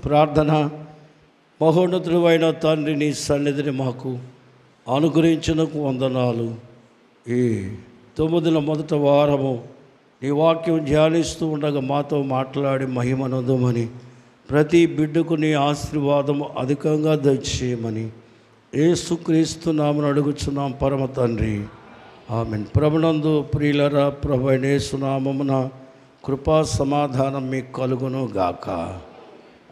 ప్రార్థన. మహోన్నతుడు అయిన తండ్రి, నీ సన్నిధిని మాకు అనుగ్రహించినందుకు వందనాలు. ఈ 9వ మొదటి వారము నీ వాక్యం ధ్యానిస్తూ ఉండగా మాతో మాట్లాడి మహిమనందమని, ప్రతి బిడ్డకు నీ ఆశీర్వాదము అధికంగా దయచేయమని యేసుక్రీస్తు నామమున అడుగుచున్నాం పరమ తండ్రి, ఆమేన్. ప్రభునందు ప్రియులరా, ప్రభు అయిన యేసు నామమున కృపా సమాధానం మీకు కలుగును గాక.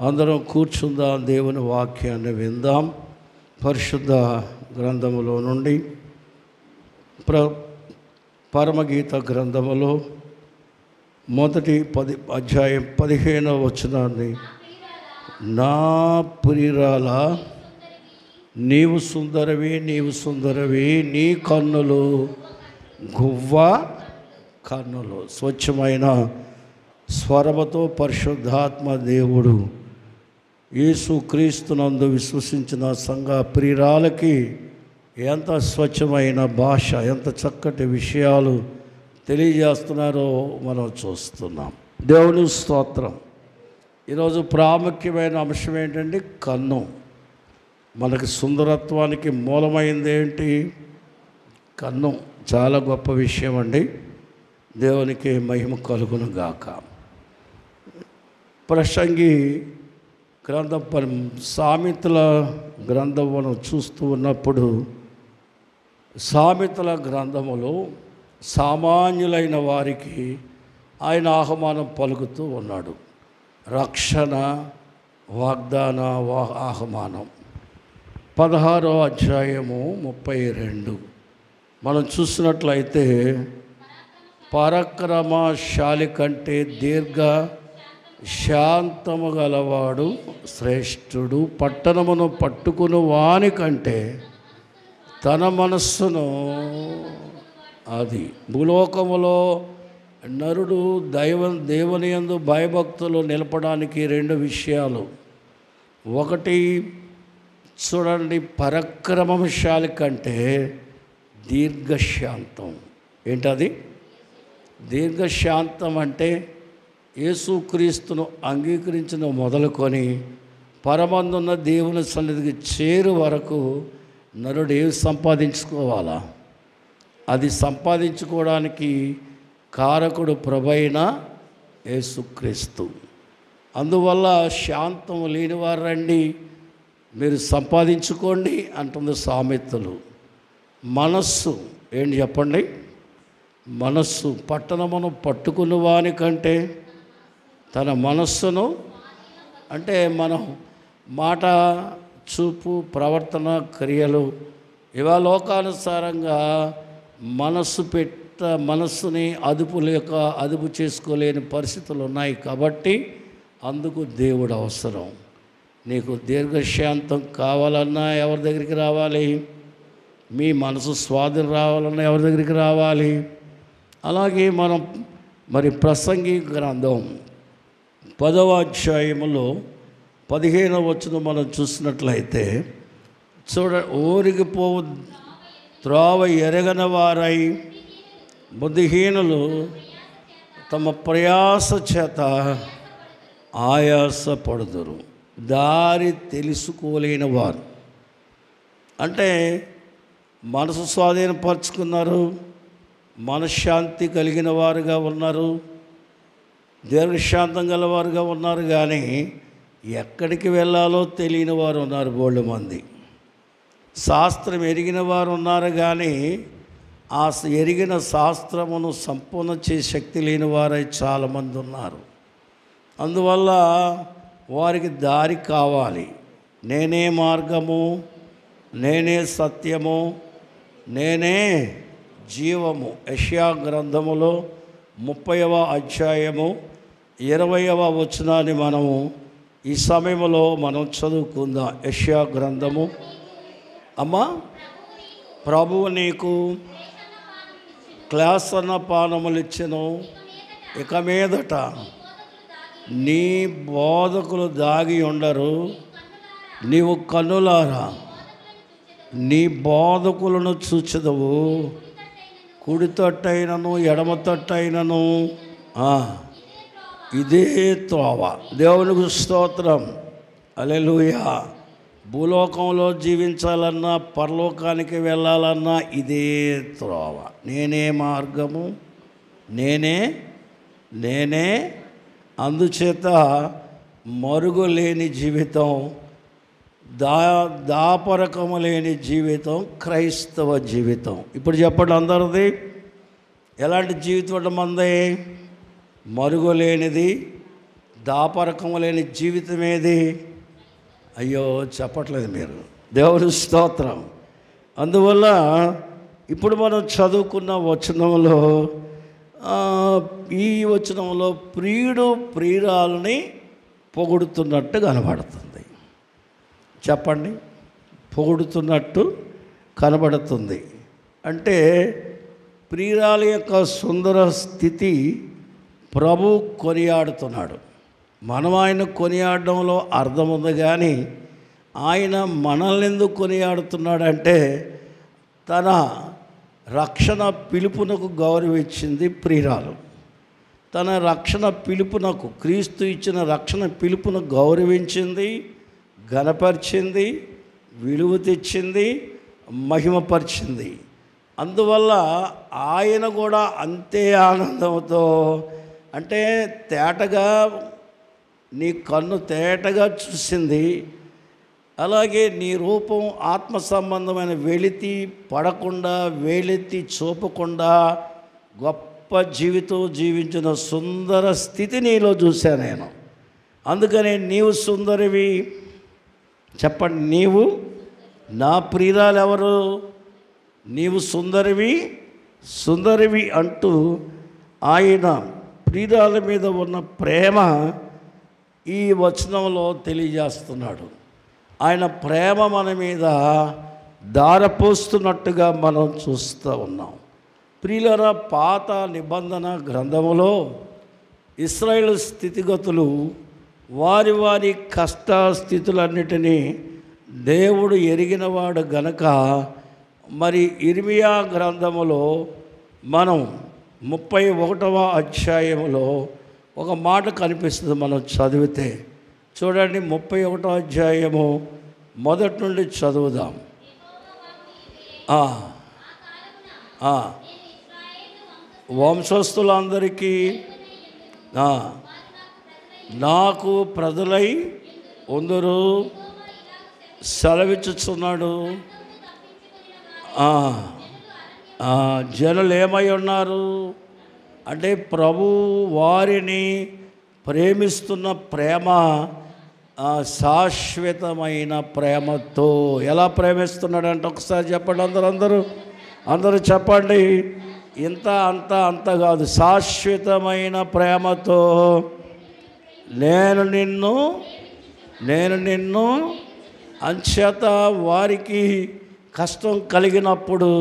అందరం కూర్చుందాం, దేవుని వాక్యాన్ని విందాం. పరిశుద్ధ గ్రంథములో నుండి పరమగీత గ్రంథములో మొదటి అధ్యాయం 15వ వచనాన్ని, నా ప్రియురాల నీవు సుందరవి, నీవు సుందరవి, నీ కన్నులు గువ్వ కన్నులు. స్వచ్ఛమైన స్వరముతో పరిశుద్ధాత్మ దేవుడు యేసుక్రీస్తునందు విశ్వసించిన సంఘ ప్రియురాలకి ఎంత స్వచ్ఛమైన భాష, ఎంత చక్కటి విషయాలు తెలియజేస్తున్నారో మనం చూస్తున్నాం. దేవుని స్తోత్రం. ఈరోజు ప్రాముఖ్యమైన అంశం ఏంటంటే కన్ను. మనకి సుందరత్వానికి మూలమైంది ఏంటి? కన్ను. చాలా గొప్ప విషయం అండి. దేవునికి మహిమ కలుగును గాక. ప్రసంగి గ్రంథం, సామెతల గ్రంథం మనం చూస్తూ ఉన్నప్పుడు, సామెతల గ్రంథములో సామాన్యులైన వారికి ఆయన ఆహ్వానం పలుకుతూ ఉన్నాడు. రక్షణ వాగ్దాన ఆహ్వానం. 16వ అధ్యాయము 32 మనం చూసినట్లయితే, పరాక్రమశాలి కంటే దీర్ఘ శాంతము గలవాడు శ్రేష్ఠుడు. పట్టణమును పట్టుకుని వాని కంటే తన మనస్సును, అది భూలోకములో నరుడు దేవుని యందు భయభక్తులు నిలపడానికి 2 విషయాలు. ఒకటి చూడండి, పరాక్రమశాలి కంటే దీర్ఘశాంతం. ఏంటది? దీర్ఘశాంతం అంటే యేసుక్రీస్తును అంగీకరించిన మొదలుకొని పరమందున్న దేవుని సన్నిధికి చేరు వరకు నరుడు ఏమి సంపాదించుకోవాలా? అది సంపాదించుకోవడానికి కారకుడు ప్రభైన యేసుక్రీస్తు. అందువల్ల శాంతం లేనివారు రండి, మీరు సంపాదించుకోండి అంటుంది సామెతలు. మనస్సు ఏంటి చెప్పండి? మనస్సు. పట్టణమును పట్టుకుని వాని కంటే తన మనస్సును, అంటే మనం మాట, చూపు, ప్రవర్తన, క్రియలు ఇవా లోకానుసారంగా మనస్సుని అదుపు చేసుకోలేని పరిస్థితులు ఉన్నాయి. కాబట్టి అందుకు దేవుడు అవసరం. నీకు దీర్ఘశాంతం కావాలన్నా ఎవరి దగ్గరికి రావాలి? మీ మనసు స్వాధీనం రావాలన్నా ఎవరి దగ్గరికి రావాలి? అలాగే మనం ప్రసంగి గ్రంథం 10వ అధ్యాయములో 15వ వచనం మనం చూసినట్లయితే, ఊరికి పోవు త్రోవ ఎరగని వారై బుద్ధిహీనులు తమ ప్రయాస చేత ఆయాసపడుదురు. దారి తెలుసుకోలేని వారు అంటే మనసు స్వాధీనపరుచుకున్నారు, మనశ్శాంతి కలిగిన వారుగా ఉన్నారు, దీర్ఘశాంతం గలవారుగా ఉన్నారు, కానీ ఎక్కడికి వెళ్ళాలో తెలియని వారు ఉన్నారు బోల్డ్ మంది. శాస్త్రం ఎరిగిన వారు ఉన్నారు, కానీ ఆ ఎరిగిన శాస్త్రమును సంపూర్ణ చేసే శక్తి లేని వారై చాలామంది ఉన్నారు. అందువల్ల వారికి దారి కావాలి. నేనే మార్గము, నేనే సత్యము, నేనే జీవము. యెషయా గ్రంథములో 30వ అధ్యాయము 20వ వచనాన్ని మనము ఈ సమయంలో మనం చదువుకుందాం. యెషయా గ్రంథము. అమ్మా, ప్రభువు నీకు క్లాస్ అన్న పానములు ఇచ్చెను, ఇక మీదట నీ బోధకులు దాగి ఉండరు. నీవు కన్నులారా నీ బోధకులను చూచెదవు. కుడి తట్టైనను ఎడమ తట్టైనను ఇదే త్రోవ. దేవునికి స్తోత్రం. హల్లెలూయా. భూలోకంలో జీవించాలన్నా, పరలోకానికి వెళ్ళాలన్నా ఇదే త్రోవ. నేనే మార్గము, నేనే అందుచేత మరుగులేని జీవితం, దాపరకము లేని జీవితం క్రైస్తవ జీవితం. ఇప్పుడు చెప్పండి అందరిది ఎలాంటి జీవితం మంది? మరుగులేనిది, దాపరకము లేని జీవితం ఏది? అయ్యో చెప్పట్లేదు మీరు. దేవుని స్తోత్రం. అందువల్ల ఇప్పుడు మనం చదువుకున్న వచనంలో, ఈ వచనంలో ప్రియుడు ప్రియురాలని పొగుడుతున్నట్టు కనబడుతుంది. చెప్పండి, పొగుడుతున్నట్టు కనబడుతుంది. అంటే ప్రియురాలి యొక్క సుందర స్థితి ప్రభు కొనియాడుతున్నాడు. మనం ఆయన కొనియాడడంలో అర్థం ఉంది, కానీ ఆయన మనల్ని ఎందుకు కొనియాడుతున్నాడంటే తన రక్షణ పిలుపునకు గౌరవించింది ప్రియురాలు. తన రక్షణ పిలుపునకు, క్రీస్తు ఇచ్చిన రక్షణ పిలుపును గౌరవించింది, ఘనపరిచింది, విలువ తెచ్చింది, మహిమపరిచింది. అందువల్ల ఆయన కూడా అంతే ఆనందంతో, అంటే తేటగా, నీ కన్ను తేటగా చూసింది, అలాగే నీ రూపం ఆత్మ సంబంధమైన వెలితి పడకుండా, వేలెత్తి చూపకుండా గొప్ప జీవితం జీవించిన సుందర స్థితి నీలో చూశాను నేను. అందుకనే నీవు సుందరివి. చెప్పండి, నీవు నా ప్రియురాలు ఎవరు? నీవు సుందరివి అంటూ ఆయన ప్రియురాల మీద ఉన్న ప్రేమ ఈ వచనంలో తెలియజేస్తున్నాడు. ఆయన ప్రేమ మన మీద ధారపోస్తున్నట్టుగా మనం చూస్తూ ఉన్నాం. ప్రియులారా, పాత నిబంధన గ్రంథములో ఇశ్రాయేలు స్థితిగతులు, వారి కష్ట స్థితులన్నిటినీ దేవుడు ఎరిగినవాడు గనక, మరి ఇర్మియా గ్రంథములో మనం 31వ అధ్యాయములో ఒక మాట కనిపిస్తుంది. మనం చదివితే చూడండి, 31వ అధ్యాయము మొదటి నుండి చదువుదాం. వంశస్థులందరికీ నాకు ప్రజలై ఉందరు సెలవిచ్చుచున్నాడు. జనులు ఏమై ఉన్నారు అంటే, ప్రభు వారిని ప్రేమిస్తున్న ప్రేమ శాశ్వతమైన ప్రేమతో. ఎలా ప్రేమిస్తున్నాడంటే ఒకసారి చెప్పండి, అందరూ చెప్పండి. ఇంత అంత కాదు, శాశ్వతమైన ప్రేమతో నేను నిన్ను అంచేత వారికి కష్టం కలిగినప్పుడు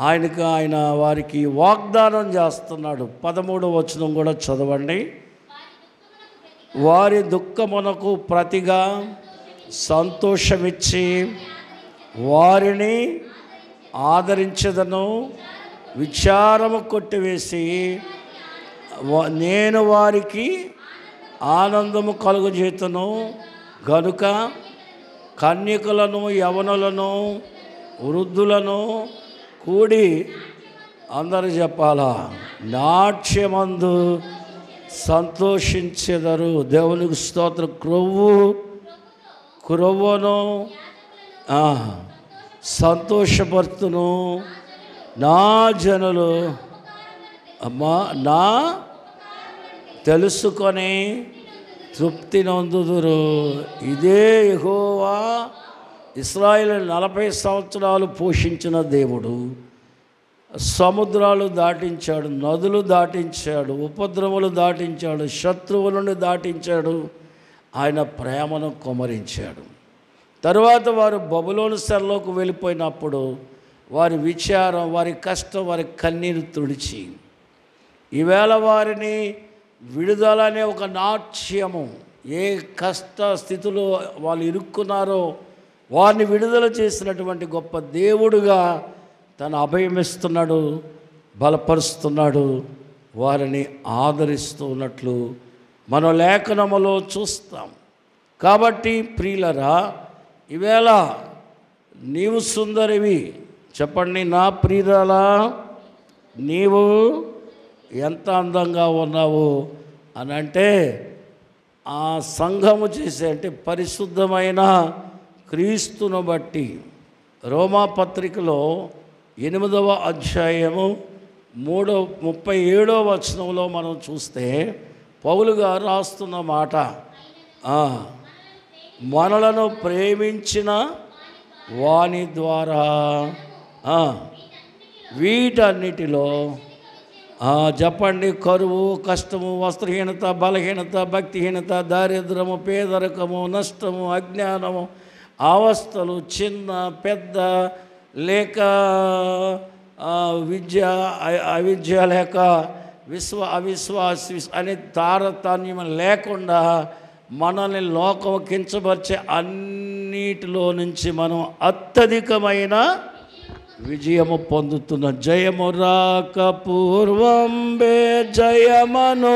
ఆయన వారికి వాగ్దానం చేస్తున్నాడు. 13వ వచనం కూడా చదవండి. వారి దుఃఖమునకు ప్రతిగా సంతోషమిచ్చి వారిని ఆదరించదను, విచారము కొట్టివేసి నేను వారికి ఆనందము కలుగజేతును. గనుక కన్యకులను, యవనులను, వృద్ధులను కూడి, అందరూ చెప్పాలా, నాట్యమందు సంతోషించెదరు. దేవునికి స్తోత్రం. క్రొవ్వును సంతోషపరుతును. నా జనులు నా తెలుసుకొని తృప్తి నొందుదురు. ఇదే యెహోవా ఇశ్రాయేలు 40 సంవత్సరాలు పోషించిన దేవుడు. సముద్రాలు దాటించాడు, నదులు దాటించాడు, ఉపద్రవములు దాటించాడు, శత్రువులను దాటించాడు. ఆయన ప్రేమను కుమ్మరించాడు. తరువాత వారు బబులోను సెరలోకి వెళ్ళిపోయినప్పుడు వారి విచారం, వారి కష్టం, వారి కన్నీరు తుడిచి ఈవేళ వారిని విడుదల అనే ఒక నాట్యము, ఏ కష్ట స్థితిలో వాళ్ళు ఇరుక్కున్నారో వారిని విడుదల చేసినటువంటి గొప్ప దేవుడుగా తను అభయమిస్తున్నాడు, బలపరుస్తున్నాడు, వారిని ఆదరిస్తూ ఉన్నట్లు మనం లేఖనములో చూస్తాం. కాబట్టి ప్రియులరా, ఈవేళ నీవు సుందరివి. చెప్పండి, నా ప్రియురాలా నీవు ఎంత అందంగా ఉన్నావు అని అంటే, ఆ సంఘము చేసే అంటే పరిశుద్ధమైన క్రీస్తును బట్టి. రోమాపత్రికలో 8వ అధ్యాయము 37వ వచనంలో మనం చూస్తే పౌలు గారు రాస్తున్న మాట, మనలను ప్రేమించిన వాని ద్వారా వీటన్నిటిలో చెప్పండి, కరువు, కష్టము, వస్త్రహీనత, బలహీనత, భక్తిహీనత, దారిద్రము, పేదరికము, నష్టము, అజ్ఞానము, అవస్థలు, చిన్న పెద్ద లేక విద్య అవిద్య లేక అవిశ్వాస అనే తారతమ్యం లేకుండా మనల్ని లోకం కించపరిచే అన్నిటిలో నుంచి మనం అత్యధికమైన విజయము పొందుతున్న. జయము రాక పూర్వం బే జయమను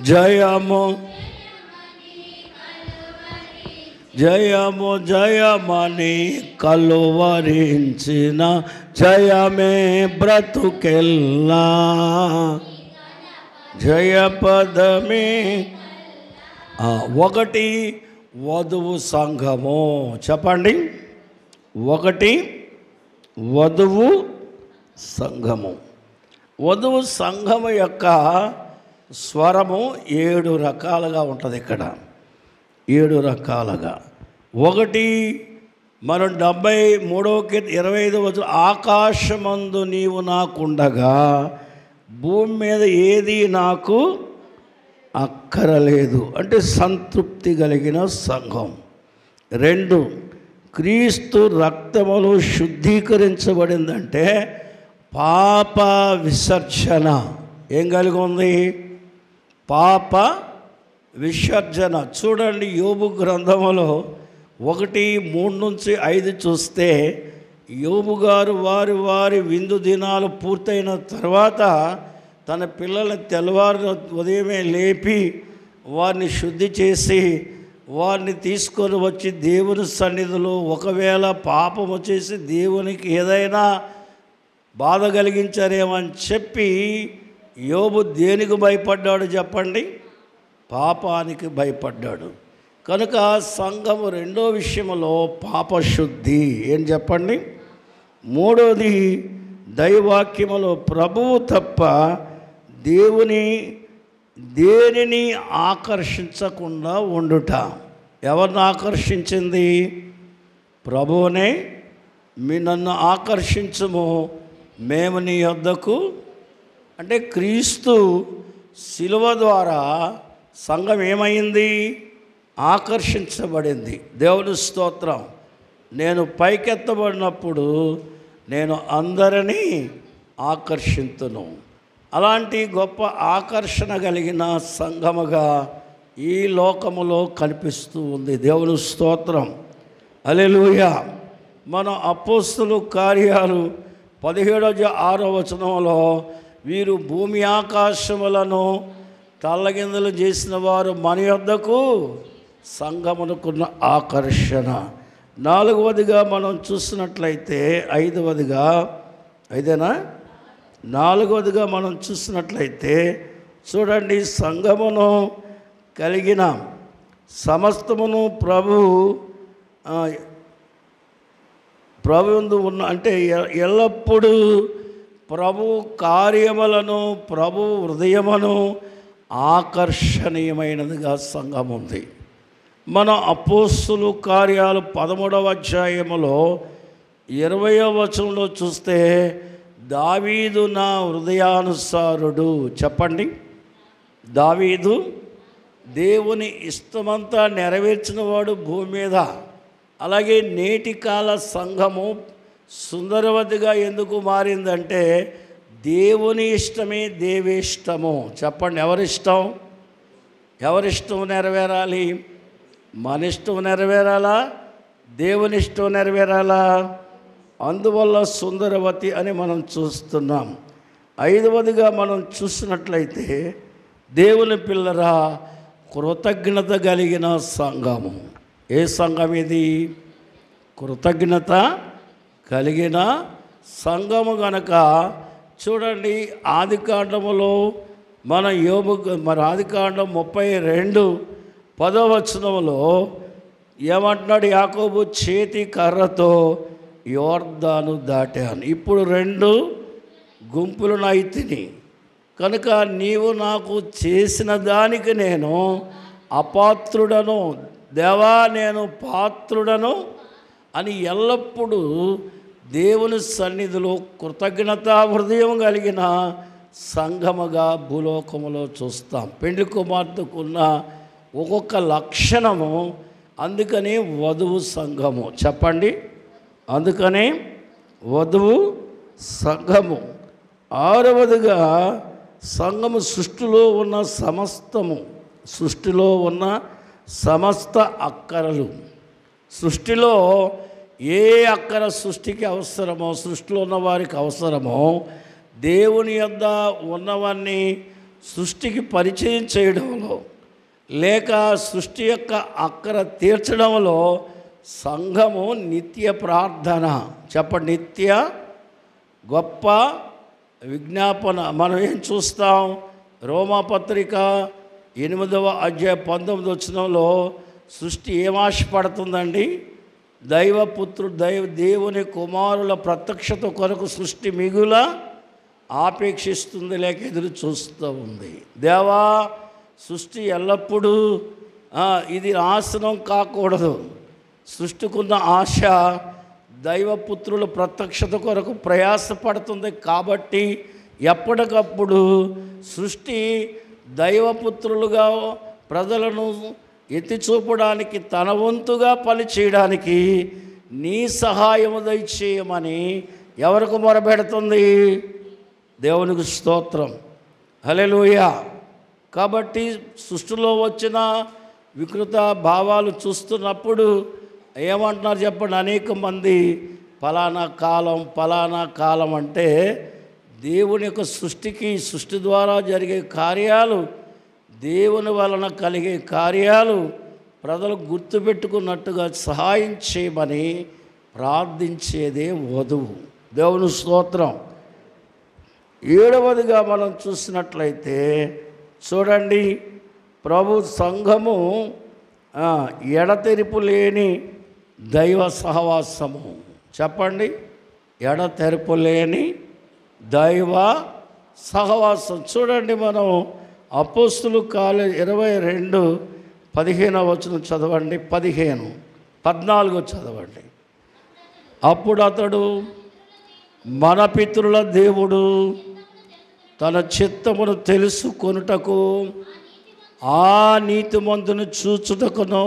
జయము జయము జయమని కలువరించిన జయమే బ్రతుకెల్లా, జయపదమే. ఒకటి వధువు సంఘము. చెప్పండి, ఒకటి వధువు సంఘము. వధువు సంఘము యొక్క స్వరము 7 రకాలుగా ఉంటుంది. ఇక్కడ 7 రకాలుగా. ఒకటి, మనం 73వ కీర్తన 25వ వచనం, ఆకాశమందు నీవు నాకుండగా భూమి మీద ఏది నాకు అక్కరలేదు అంటే సంతృప్తి కలిగిన సంఘం. 2, క్రీస్తు రక్తములో శుద్ధీకరించబడిందంటే పాప విసర్జన ఏం కలిగి ఉంది? పాప విసర్జన. చూడండి, యోబు గ్రంథములో 1:3-5 చూస్తే, యోబు గారు వారి విందు దినాలు పూర్తయిన తర్వాత తన పిల్లల్ని తెల్లవారు ఉదయమే లేపి వారిని శుద్ధి చేసి వారిని తీసుకొని వచ్చి దేవుని సన్నిధిలో ఒకవేళ పాపము చేసి దేవునికి ఏదైనా బాధ కలిగించారేమని చెప్పి యోబు దేనికి భయపడ్డాడు చెప్పండి? పాపానికి భయపడ్డాడు. కనుక సంఘము 2వ విషయంలో పాపశుద్ధి ఏం చెప్పండి? 3వది దైవాక్యములో ప్రభువు తప్ప దేనిని ఆకర్షించకుండా ఉండుట. ఎవరిని ఆకర్షించింది? ప్రభువునే. నన్ను ఆకర్షించుము, మేము నీ యొద్దకు. అంటే క్రీస్తు శిలువ ద్వారా సంఘం ఏమైంది? ఆకర్షించబడింది. దేవుని స్తోత్రం. నేను పైకెత్తబడినప్పుడు నేను అందరినీ ఆకర్షింతును. అలాంటి గొప్ప ఆకర్షణ కలిగిన సంఘముగా ఈ లోకములో కనిపిస్తూ ఉంది. దేవుని స్తోత్రం. హల్లెలూయా. మన అపోస్తలు కార్యాలు 17:6 వచనంలో, వీరు భూమి ఆకాశములను తల్లగిందులు చేసిన వారు మన యొద్దకు సంఘమునకున్న ఆకర్షణ. 4వదిగా మనం చూసినట్లయితే 5వదిగా 4వదిగా మనం చూసినట్లయితే చూడండి, సంఘమును కలిగిన సమస్తమును ప్రభువుందు ఉన్న అంటే ఎల్లప్పుడూ ప్రభు కార్యములను ప్రభు హృదయమును ఆకర్షణీయమైనదిగా సంఘం ఉంది. మన అపోస్తలు కార్యాలు 13వ అధ్యాయములో 20వ వచనంలో చూస్తే, దావీదు నా హృదయానుసారుడు. చెప్పండి, దావీదు దేవుని ఇష్టమంతా నెరవేర్చిన వాడు భూమి మీద. అలాగే నేటి కాల సంఘము సుందరవతిగా ఎందుకు మారిందంటే దేవుని ఇష్టమే దేవేష్టము. చెప్పండి, ఎవరిష్టం? ఎవరిష్టం నెరవేరాలి? మన ఇష్టం నెరవేరాలా? దేవుని ఇష్టం నెరవేరాలా? అందువల్ల సుందరవతి అని మనం చూస్తున్నాం. 5వదిగా మనం చూసినట్లయితే దేవుని పిల్లరా, కృతజ్ఞత కలిగిన సంఘము. ఏ సంఘం ఇది? కృతజ్ఞత కలిగిన సంఘము. గనక చూడండి, ఆదికాండములో మన ఆదికాండం 32:10 ఏమంటున్నాడు? యాకోబు చేతి కర్రతో యోర్దాను దాటాను, ఇప్పుడు 2 గుంపులను అయితిని, కనుక నీవు నాకు చేసిన దానికి నేను అపాత్రుడను, దేవా నేను పాత్రుడను అని ఎల్లప్పుడూ దేవుని సన్నిధిలో కృతజ్ఞతా హృదయం కలిగిన సంఘముగా భూలోకములో చూస్తాం. పెండ్లి కుమార్తెకున్న ఒక్కొక్క లక్షణము. అందుకని వధువు సంఘము. చెప్పండి, అందుకని వధువు సంఘము. 6వదిగా సంఘము సృష్టిలో ఉన్న సమస్త అక్కరలు. సృష్టిలో ఏ అక్కర సృష్టికి అవసరమో, సృష్టిలో ఉన్న వారికి అవసరమో, దేవుని యొద్ద ఉన్నవన్నీ సృష్టికి పరిచయం చేయడంలో లేక సృష్టి యొక్క అక్కర తీర్చడంలో సంఘము నిత్య ప్రార్థన. చెప్పండి, నిత్య గొప్ప విజ్ఞాపన. మనం ఏం చూస్తాం? రోమాపత్రిక 8వ అధ్యాయం 19 సృష్టి ఏం ఆశపడుతుందండి? దేవుని కుమారుల ప్రత్యక్షత కొరకు సృష్టి మిగుల ఆపేక్షిస్తుంది, లేక ఎదురు చూస్తూ ఉంది. దేవా, సృష్టి ఎల్లప్పుడూ ఇది నాశనం కాకూడదు. సృష్టికున్న ఆశ దైవపుత్రుల ప్రత్యక్షత కొరకు ప్రయాసపడుతుంది. కాబట్టి ఎప్పటికప్పుడు సృష్టి దైవపుత్రులుగా ప్రజలను ఎత్తి చూపడానికి, తన వంతుగా పనిచేయడానికి నీ సహాయము దయచేయమని ఎవరికి మొరపెడుతుంది? దేవునికి స్తోత్రం, హల్లెలూయా. కాబట్టి సృష్టిలో వచ్చిన వికృత భావాలు చూస్తున్నప్పుడు ఏమంటున్నారు చెప్పండి? అనేక మంది ఫలానా కాలం అంటే దేవుని యొక్క సృష్టి ద్వారా జరిగే కార్యాలు, దేవుని వలన కలిగే కార్యాలు ప్రజలు గుర్తుపెట్టుకున్నట్టుగా సహాయం చేయమని ప్రార్థించేదే వధువు. దేవుని స్తోత్రం. 7వదిగా మనం చూసినట్లయితే చూడండి, ప్రభు సంఘము ఎడతెరిపి లేని దైవ సహవాసము. చెప్పండి, ఎడతెరిపి లేని దైవ సహవాసం. చూడండి, మనం అపోస్తుల కార్యాలు 22:15 చదవండి, 14 చదవండి. అప్పుడు అతడు, మన పితరుల దేవుడు తన చిత్తమును తెలుసుకొనుటకు, ఆ నీతిమంతుని చూచుటకును,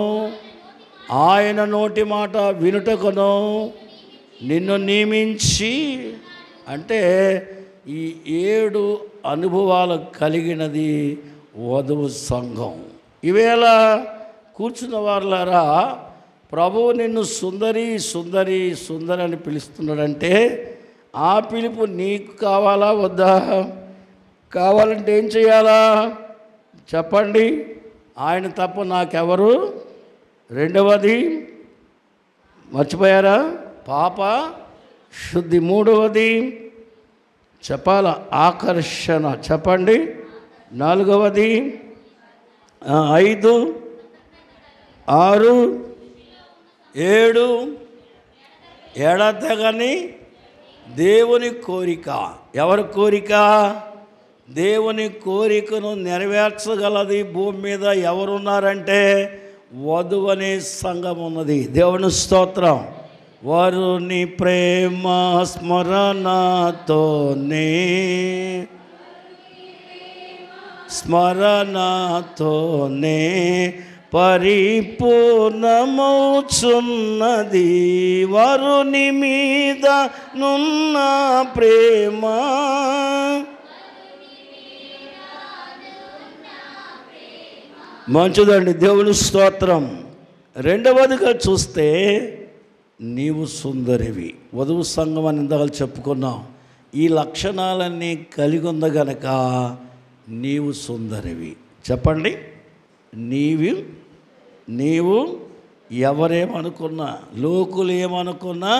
ఆయన నోటి మాట వినుటకును నిన్ను నియమించి. అంటే ఈ 7 అనుభవాలు కలిగినది వధువు సంఘం. ఈవేళ కూర్చున్న వారులారా, ప్రభువు నిన్ను సుందరి సుందరి సుందరి అని పిలుస్తున్నాడంటే ఆ పిలుపు నీకు కావాలా వద్దా? కావాలంటే ఏం చేయాలా చెప్పండి? ఆయన తప్ప నాకెవరు? 2వది మర్చిపోయారా? పాప శుద్ధి. 3వది చెప్పాల, ఆకర్షణ. చెప్పండి. 4వది 5, 6, 7 ఎడతెగని దేవుని కోరిక. ఎవరి కోరిక? దేవుని కోరికను నెరవేర్చగలది భూమి మీద ఎవరున్నారంటే వధువు అనే సంఘం ఉన్నది. దేవుని స్తోత్రం. వారు నీ ప్రేమ స్మరణతోనే పరిపూర్ణమౌచున్నది. వరుని మీద నున్న ప్రేమ మంచిదండి, దేవుని స్తోత్రం. రెండవదిగా చూస్తే నీవు సుందరివి. వధువు సంఘం అని ఇందాక చెప్పుకున్నాం. ఈ లక్షణాలన్నీ కలిగి ఉంది గనక నీవు సుందరివి. చెప్పండి, నీవు ఎవరేమనుకున్నా, లోకులు ఏమనుకున్నా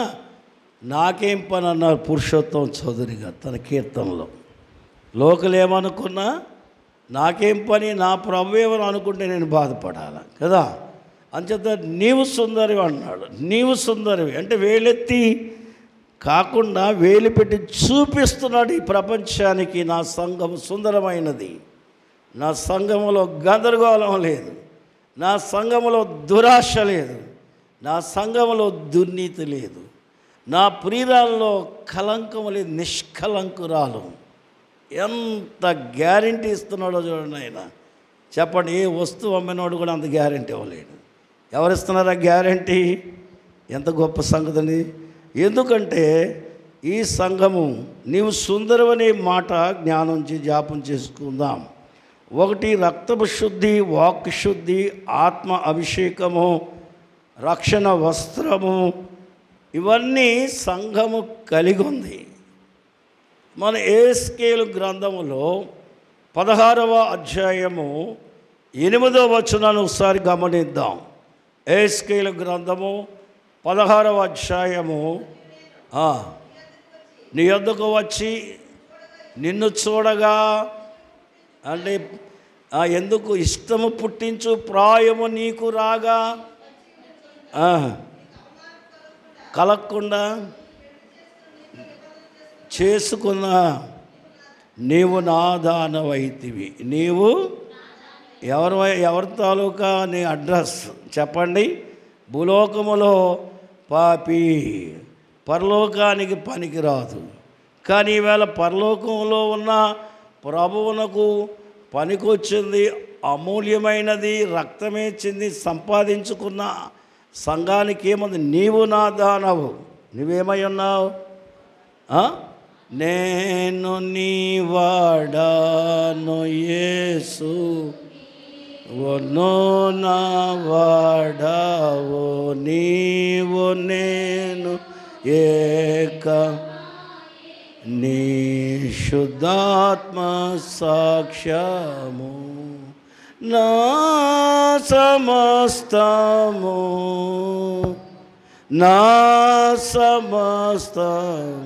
నాకేం పని అన్నారు పురుషోత్తం చౌదరి గారు తన కీర్తనలో. లోకులు ఏమనుకున్నా నాకేం పని, నా ప్రభు ఏమని అనుకుంటే నేను బాధపడాలి కదా. అంచేత నీవు సుందరివి అన్నాడు. నీవు సుందరివి అంటే వేలెత్తి కాకుండా వేలు పెట్టి చూపిస్తున్నాడు ఈ ప్రపంచానికి, నా సంఘం సుందరమైనది, నా సంఘములో గందరగోళం లేదు, నా సంఘములో దురాశ లేదు, నా సంఘములో దుర్నీతి లేదు, నా ప్రియురాల్లో కలంకం లేదు, నిష్కలంకురాలు. ఎంత గ్యారంటీ ఇస్తున్నాడో చూడండి ఆయన. చెప్పండి, ఏ వస్తువు అమ్మినోడు కూడా అంత గ్యారంటీ ఇవ్వలేడు. ఎవరిస్తున్నారా గ్యారంటీ? ఎంత గొప్ప సంగతి. ఎందుకంటే ఈ సంఘము నీవు సుందరమనే మాట జ్ఞానం జ్ఞాపం చేసుకుందాం. ఒకటి, రక్తపు శుద్ధి, వాక్ శుద్ధి, ఆత్మ అభిషేకము, రక్షణ వస్త్రము, ఇవన్నీ సంఘము కలిగి ఉంది. మన ఏస్కేలు గ్రంథములో 16వ అధ్యాయము 8వ వచనాన్ని ఒకసారి గమనిద్దాం. ఏస్కేలు గ్రంథము 16వ అధ్యాయము, నీ యొద్దకు వచ్చి నిన్ను చూడగా అంటే ఎందుకు ఇష్టము పుట్టించు ప్రాయము నీకు రాగా కలగకుండా చేసుకున్న నీవు నా దానవైతివి. నీవు ఎవరి తాలూకా నీ అడ్రస్ చెప్పండి. భూలోకములో పాపి, పరలోకానికి పనికిరాదు. కానీ ఈవేళ పరలోకంలో ఉన్న ప్రభువునకు పనికొచ్చింది, అమూల్యమైనది, రక్తమే చెంది సంపాదించుకున్న సంఘానికి ఏముంది? నీవు నా దానవు. నువ్వేమై ఉన్నావు? నేను నీ వాడాను యేసు, నా వాడావో నీవు నేను ఏక, నీ శుద్ధాత్మ సాక్ష్యము నా సమస్తము, నా సమస్తం,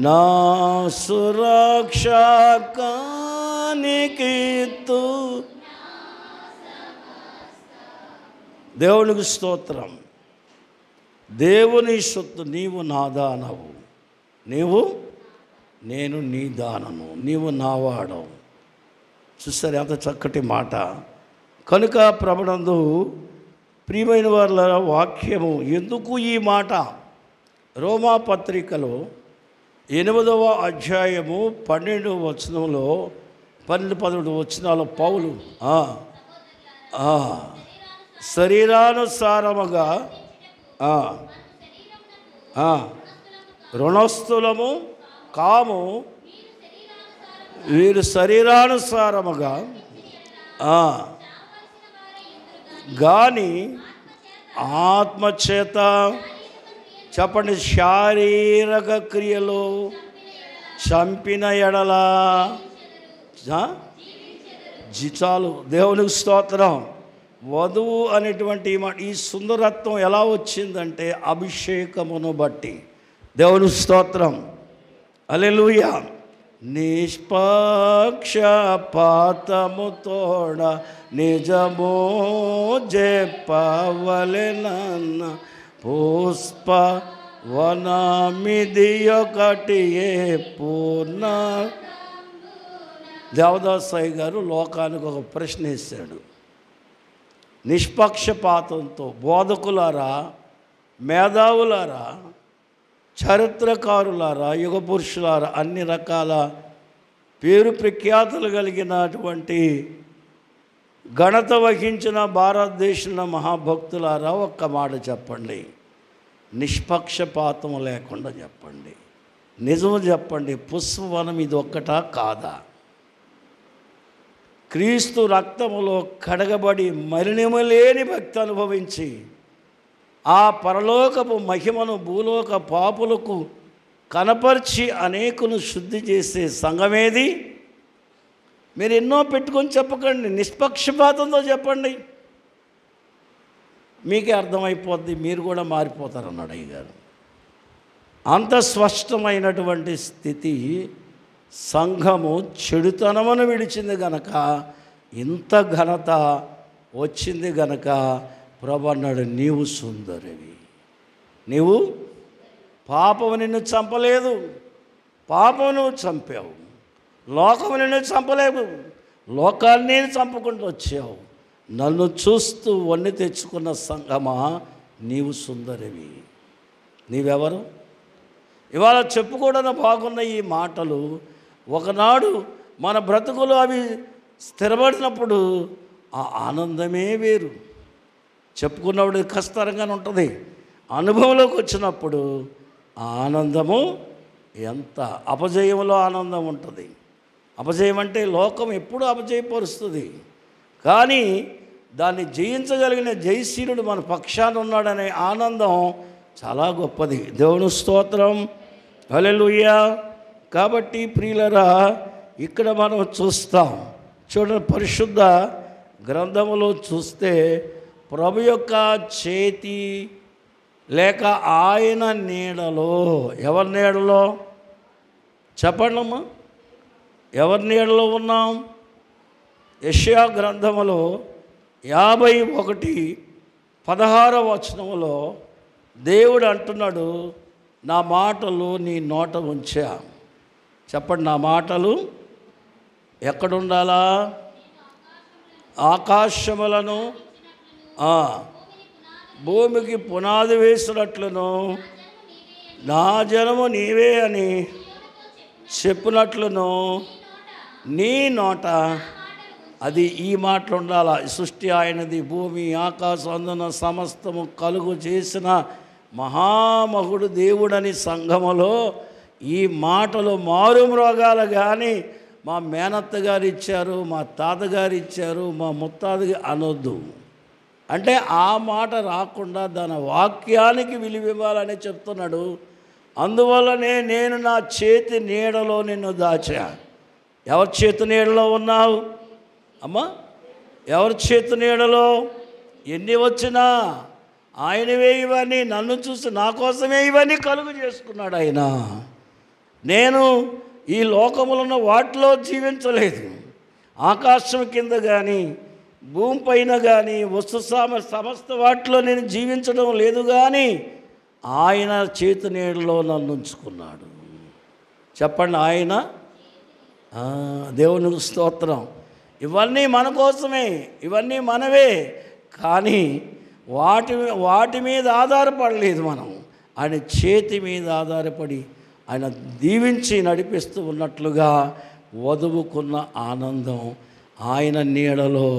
నా సురక్షకానికిత్తు. దేవునికి స్తోత్రం. దేవుని సొత్తు. నీవు నా దానవు, నేను నీ దానను, నీవు నావాడవు. చూస్తారు ఎంత చక్కటి మాట. కనుక ప్రభునందు ప్రియమైన వారి వాక్యము ఎందుకు ఈ మాట? రోమా పత్రికలో 8వ అధ్యాయము 12వ వచనంలో 12-13 వచనాలు పౌలు శరీరానుసారముగా రుణస్థులము కాము, వీరు శరీరానుసారముగా గాని ఆత్మచేత చెప్పండి శారీరక క్రియలు చంపిన ఎడల చాలు. దేవునికి స్తోత్రం. వధువు అనేటువంటి ఈ సుందరత్వం ఎలా వచ్చిందంటే అభిషేకమును బట్టి. దేవునికి స్తోత్రం. హల్లెలూయా. నిష్పక్షపాతము తోడ నిజమో చెప్పవలెనన్న పుష్ప వనమిది ఒకటి పూర్ణ. దేవదాసయ్య గారు లోకానికి ఒక ప్రశ్న వేశాడు. నిష్పక్షపాతంతో బోధకులారా, మేధావులారా, చరిత్రకారులారా, యుగ పురుషులారా, అన్ని రకాల పేరు ప్రఖ్యాతులు కలిగినటువంటి ఘనత వహించిన భారతదేశంలో మహాభక్తులారా, ఒక్క మాట చెప్పండి. నిష్పక్షపాతం లేకుండా చెప్పండి. నిజము చెప్పండి. పుష్పవనం ఇది ఒక్కటా కాదా? క్రీస్తు రక్తములో కడగబడి మలినములేని భక్తి అనుభవించి ఆ పరలోకపు మహిమను భూలోక పాపులకు కనపరిచి అనేకును శుద్ధి చేసే సంఘమేది? మీరు ఎన్నో పెట్టుకొని చెప్పకండి, నిష్పక్షపాతంతో చెప్పండి, మీకే అర్థమైపోద్ది, మీరు కూడా మారిపోతారన్నాడు అయ్యగారు. అంత స్పష్టమైనటువంటి స్థితి. సంఘము చెడుతనమును విడిచింది గనక ఇంత ఘనత వచ్చింది గనక ప్రభు అన్నాడు, నీవు సుందరివి. నీవు పాపము నిన్ను చంపలేదు, పాపము నువ్వు చంపావు. లోకము నిన్ను చంపలేవు, లోకాన్ని చంపుకుంటూ వచ్చావు. నన్ను చూస్తూ వన్ని తెచ్చుకున్న సంఘమా, నీవు సుందరివి. నీవెవరు? ఇవాళ చెప్పుకోవడానికి బాగున్న ఈ మాటలు ఒకనాడు మన బ్రతుకులు అవి స్థిరపడినప్పుడు ఆ ఆనందమే వేరు. చెప్పుకున్నప్పుడు కష్టంగానే ఉంటుంది, అనుభవంలోకి వచ్చినప్పుడు ఆ ఆనందము ఎంత. అపజయంలో ఆనందం ఉంటుంది. అపజయం అంటే లోకం ఎప్పుడూ అపజయపరుస్తుంది, కానీ దాన్ని జయించగలిగిన జయశీలుడు మన పక్షాన ఉన్నాడనే ఆనందం చాలా గొప్పది. దేవుని స్తోత్రం, హల్లెలూయా. కాబట్టి ప్రియులరా, ఇక్కడ మనం చూస్తాం, చూడండి, పరిశుద్ధ గ్రంథములో చూస్తే ప్రభు యొక్క చేతి లేక ఆయన నీడలో, ఎవరి నీడలో చెప్పండమ్మా, ఎవరి నీడలో ఉన్నాం? యెషయా గ్రంథములో 51:16 వచనములో దేవుడు అంటున్నాడు, నా మాటలు నీ నోట ఉంచా. చెప్పండి, నా మాటలు ఎక్కడుండాలా? ఆకాశములను భూమికి పునాది వేసినట్లును నా జనము నీవే అని చెప్పినట్లును నీ నోట, అది ఈ మాటలు ఉండాలా. సృష్టి ఆయనది, భూమి ఆకాశం అందున సమస్తము కలుగు చేసిన మహామహుడు దేవుడని సంఘములో ఈ మాటలు మారుమ్రోగాలు. కానీ మా మేనత్త గారు ఇచ్చారు, మా తాతగారు ఇచ్చారు, మా ముత్తాతగా అనొద్దు. అంటే ఆ మాట రాకుండా దాని వాక్యానికి విలువివ్వాలని చెప్తున్నాడు. అందువల్లనే నేను నా చేతి నీడలో నిన్ను దాచా. ఎవరి చేతి నీడలో ఉన్నావు అమ్మా? ఎవరి చేతి నీడలో? ఎన్ని వచ్చినా ఆయనవే ఇవన్నీ, నన్ను చూసి నా కోసమే ఇవన్నీ కలుగు చేసుకున్నాడు ఆయన. నేను ఈ లోకములో ఉన్న వాటిలో జీవించలేదు. ఆకాశం కింద కానీ భూమి పైన కానీ సమస్త వాటిలో నేను జీవించడం లేదు, కానీ ఆయన చేతి నీడలో నన్ను ఉంచుకున్నాడు. చెప్పండి, ఆయన దేవునికి స్తోత్రం. ఇవన్నీ మన కోసమే, ఇవన్నీ మనవే, కానీ వాటి మీద ఆధారపడలేదు మనం. ఆయన చేతి మీద ఆధారపడి ఆయన దీవించి నడిపిస్తూ ఉన్నట్లుగా వదువుకున్న ఆనందం ఆయన నీడలో.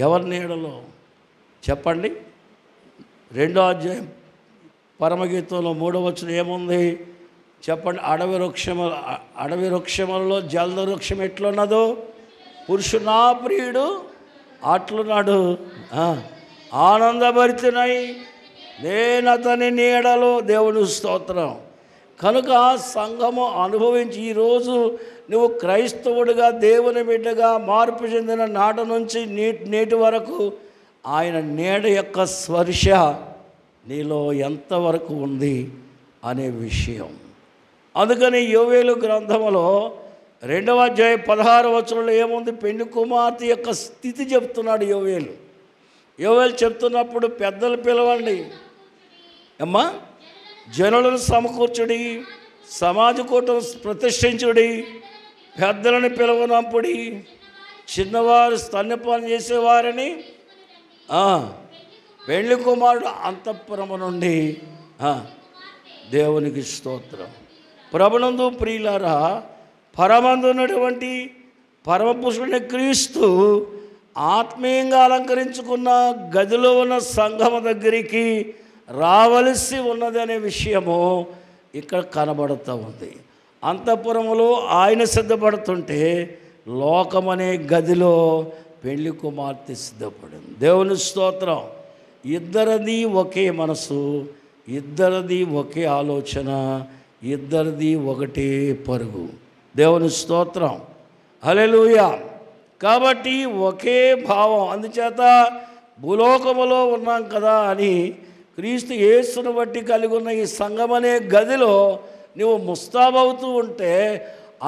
ఎవరి నీడలో చెప్పండి? 2వ అధ్యాయం పరమగీతంలో 3వ వచనం ఏముంది చెప్పండి? అడవి వృక్షములలో జల్ద వృక్షం ఎట్లున్నదో పురుషు నా ప్రియుడు అట్లున్నాడు. ఆనందభరితునై నేను అతని నీడలో. దేవుని స్తోత్రం. కనుక సంఘము అనుభవించి ఈరోజు నువ్వు క్రైస్తవుడిగా, దేవుని బిడ్డగా మార్పు చెందిన నాట నుంచి నేటి వరకు ఆయన నీడ యొక్క స్పర్శ నీలో ఎంతవరకు ఉంది అనే విషయం. అందుకని యోవేలు గ్రంథములో 2వ అధ్యాయం 16వ వచనంలో ఏముంది? పెళ్లి కుమార్తె యొక్క స్థితి చెప్తున్నాడు యోవేలు. యోవేలు చెప్తున్నప్పుడు, పెద్దలు పిలవండి అమ్మా, జనులను సమకూర్చుడి, సమాజ కూటం ప్రతిష్ఠించుడి, పెద్దలను పిలవనంపుడి, చిన్నవారు స్తన్యపానం చేసేవారని. పెళ్లి కుమారుడు అంతఃపురము నుండి. దేవునికి స్తోత్రం. ప్రభునందు ప్రియులారా, పరమందు ఉన్నటువంటి పరమపురుషుడైన క్రీస్తు ఆత్మీయంగా అలంకరించుకున్న గదిలో ఉన్న సంఘము దగ్గరికి రావలసి ఉన్నదనే విషయము ఇక్కడ కనబడుతూ ఉంది. అంతఃపురములో ఆయన సిద్ధపడుతుంటే లోకమనే గదిలో పెళ్లి కుమార్తె సిద్ధపడింది. దేవుని స్తోత్రం. ఇద్దరిది ఒకే మనసు, ఇద్దరిది ఒకే ఆలోచన, ఇద్దరిది ఒకటే పరుగు. దేవుని స్తోత్రం. హల్లెలూయా. కాబట్టి ఒకే భావం. అందుచేత భూలోకములో ఉన్నాం కదా అని క్రీస్తు యేసును బట్టి కలిగి ఉన్న ఈ సంఘమనే గదిలో నువ్వు ముస్తాబవుతూ ఉంటే,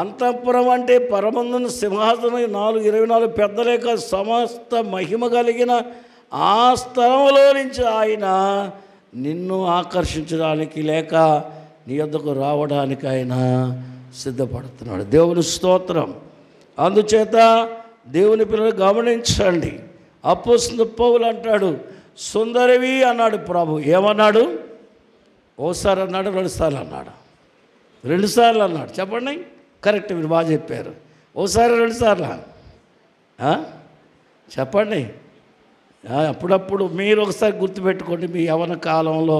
అంతఃపురం అంటే పరమందున సింహాసనం 24 పెద్దలేక సమస్త మహిమ కలిగిన ఆ స్థలంలో నుంచి ఆయన నిన్ను ఆకర్షించడానికి లేక నీ యొద్దకు రావడానికి ఆయన సిద్ధపడుతున్నాడు. దేవుని స్తోత్రం. అందుచేత దేవుని పిల్లలు గమనించండి. అపోస్తలుడైన పౌలు అంటాడు, సుందరివి అన్నాడు ప్రభు. ఏమన్నాడు? ఓసారి అన్నాడు, 2 సార్లు అన్నాడు, 2 సార్లు అన్నాడు. చెప్పండి, కరెక్ట్, మీరు బాగా చెప్పారు. ఓసారి 2 సార్లు చెప్పండి. అప్పుడప్పుడు మీరు ఒకసారి గుర్తుపెట్టుకోండి. మీ యవ్వన కాలంలో,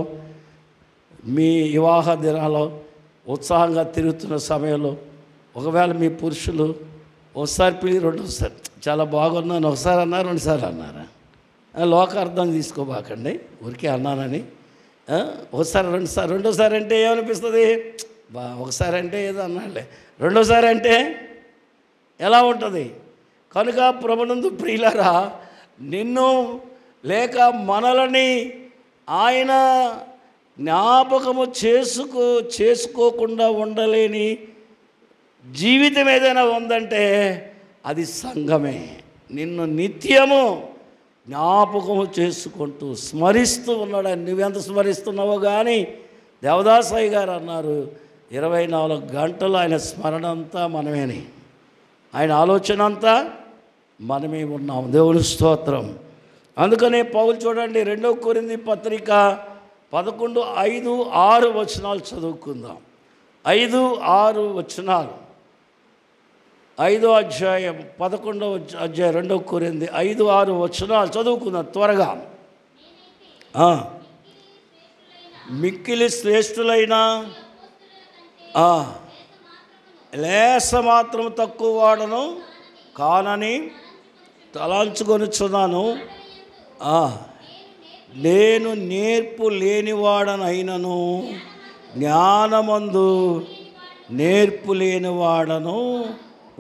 మీ వివాహ దినాల్లో ఉత్సాహంగా తిరుగుతున్న సమయంలో ఒకవేళ మీ పురుషులు ఒకసారి పిలిచి 2సారి చాలా బాగున్నాను ఒకసారి అన్నారు, 2 సార్లు అన్నారా? లోకార్థం తీసుకోబాకండి, ఊరికే అన్నానని. ఒకసారి 2 సార్లు, 2సారి అంటే ఏమనిపిస్తుంది? ఒకసారి అంటే ఏదో అన్నాడులే, 2సారి అంటే ఎలా ఉంటుంది? కనుక ప్రభునందు ప్రియులారా, నిన్ను లేక మనలని ఆయన జ్ఞాపకము చేసుకోకుండా ఉండలేని జీవితం ఏదైనా ఉందంటే అది సంఘమే. నిన్ను నిత్యము జ్ఞాపకము చేసుకుంటూ స్మరిస్తూ ఉన్నాడు. నువ్వెంత స్మరిస్తున్నావో కానీ దేవదాసయ్య గారు అన్నారు, 24 గంటలు ఆయన స్మరణ అంతా మనమేని, ఆయన ఆలోచన అంతా మనమే ఉన్నాం. దేవుని స్తోత్రం. అందుకనే పౌలు చూడండి, 2 కొరింథీ పత్రిక 11, 5, 6 వచనాలు చదువుకుందాం. 5, 6 వచనాలు. 5వ అధ్యాయం 11వ అధ్యాయం 2 కొరింథీ 5, 6 వచనాలు చదువుకుందాం త్వరగా. మిక్కిలి శ్రేష్ఠులైన లేస మాత్రం తక్కువ వాడను కానని తలంచుకొనుచున్నాను. నేను నేర్పు లేనివాడనైనను జ్ఞానమందు నేర్పు లేనివాడను.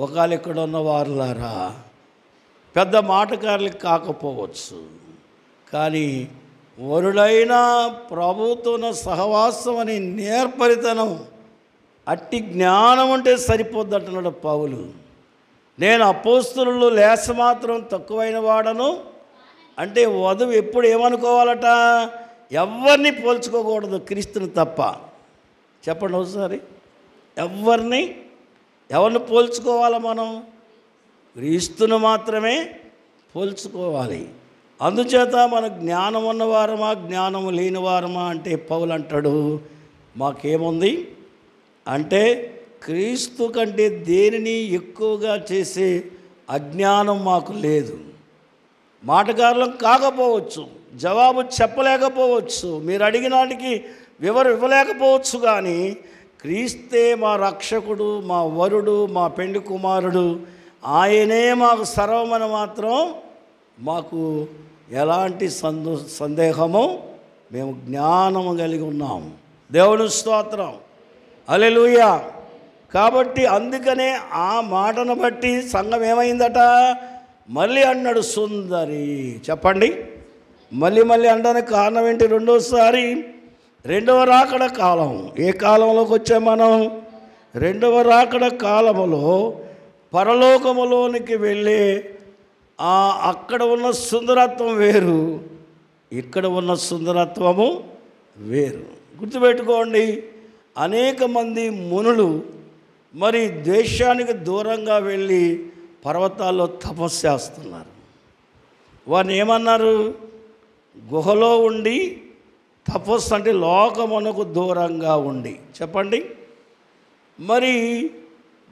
ఒకవేళ ఇక్కడ ఉన్న వారులారా, పెద్ద మాటకారులకు కాకపోవచ్చు, కానీ వరుడైన ప్రభువుతోన సహవాసం అని నేర్పరితనం, అట్టి జ్ఞానం ఉంటే సరిపోద్ది అంటున్నాడు పౌలు. నేను అపోస్తలుల్లో లేస మాత్రం తక్కువైన వాడను అంటే వధువు ఎప్పుడు ఏమనుకోవాలట? ఎవరిని పోల్చుకోకూడదు, క్రీస్తుని తప్ప. చెప్పండి ఒకసారి, ఎవరిని పోల్చుకోవాలి? మనం క్రీస్తును మాత్రమే పోల్చుకోవాలి. అందుచేత మన జ్ఞానం ఉన్నవారమా జ్ఞానం లేనివారమా అంటే పౌలు అంటాడు, మాకేముంది అంటే క్రీస్తు కంటే దేనిని ఎక్కువగా చేసే అజ్ఞానం మాకు లేదు. మాటగారులం కాకపోవచ్చు, జవాబు చెప్పలేకపోవచ్చు, మీరు అడిగిన వాటికి వివరం ఇవ్వలేకపోవచ్చు, కానీ క్రీస్తే మా రక్షకుడు, మా వరుడు, మా పెండ్లి కుమారుడు, ఆయనే మాకు సర్వమని మాత్రం మాకు ఎలాంటి సందేహము, మేము జ్ఞానము కలిగి ఉన్నాం. దేవుని స్తోత్రం. హల్లెలూయా. కాబట్టి అందుకనే ఆ మాటను బట్టి సంఘం ఏమైందట? మళ్ళీ అన్నాడు సుందరి. చెప్పండి, మళ్ళీ అనడానికి కారణం ఏంటి? 2వసారి 2వ రాకడ కాలం. ఏ కాలంలోకి వచ్చాం మనం? 2వ రాకడ కాలములో పరలోకములోనికి వెళ్ళే అక్కడ ఉన్న సుందరత్వం వేరు, ఇక్కడ ఉన్న సుందరత్వము వేరు. గుర్తుపెట్టుకోండి, అనేక మంది మునులు మరి దేశానికి దూరంగా వెళ్ళి పర్వతాల్లో తపస్సు చేస్తున్నారు. వారిని ఏమన్నారు? గుహలో ఉండి తపస్సు అంటే లోకమునకు దూరంగా ఉండి. చెప్పండి, మరి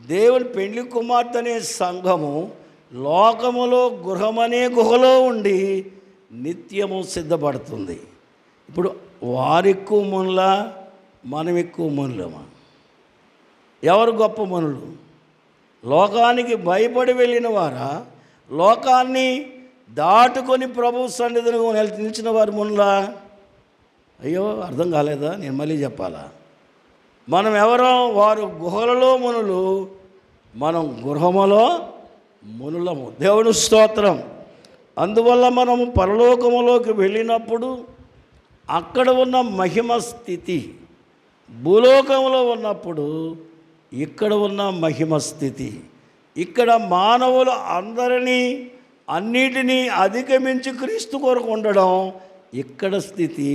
దేవుని పెండ్లి కుమార్తె అనే సంఘము లోకములో గృహమనే గుహలో ఉండి నిత్యము సిద్ధపడుతుంది. ఇప్పుడు వారెక్కువ మునులా, మనం ఎక్కువ మునులమా? ఎవరు గొప్ప మునులు? లోకానికి భయపడి వెళ్ళిన వారా, లోకాన్ని దాటుకొని ప్రభు సన్నిధిని నిలిచిన వారు మునులా? అయ్యో, అర్థం కాలేదా? నేను మళ్ళీ చెప్పాలా? మనం ఎవరో? వారు గుహలలో మునులు, మనం గృహములో మునులము. దేవుని స్తోత్రం. అందువల్ల మనము పరలోకములోకి వెళ్ళినప్పుడు అక్కడ ఉన్న మహిమ స్థితి, భూలోకంలో ఉన్నప్పుడు ఇక్కడ ఉన్న మహిమ స్థితి, ఇక్కడ మానవులు అందరినీ అన్నిటినీ అధిగమించి క్రీస్తు కొరకు ఉండడం ఇక్కడ స్థితి.